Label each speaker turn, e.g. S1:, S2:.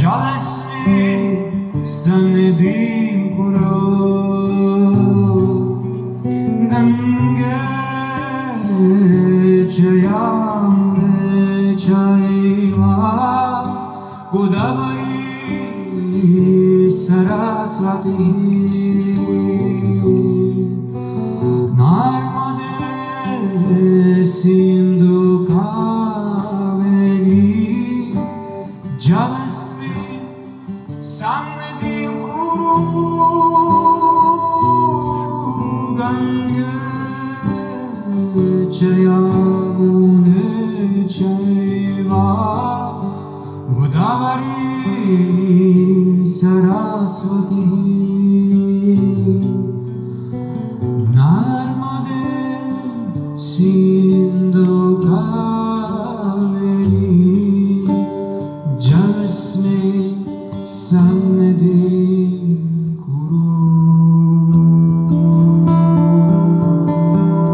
S1: जलस्मिन् सन्निधिं कुरु गङ्गे च यमुने चैव गोदावरी सरस्वती नर्मदे सिन्धु कावेरी जलस्मिन् सन्निधिं कुरु गङ्गे च यमुने चैव गोदावरी सरस्वती नर्मदे सिन्धु कावेरी जलस्मिन् सन्निधिं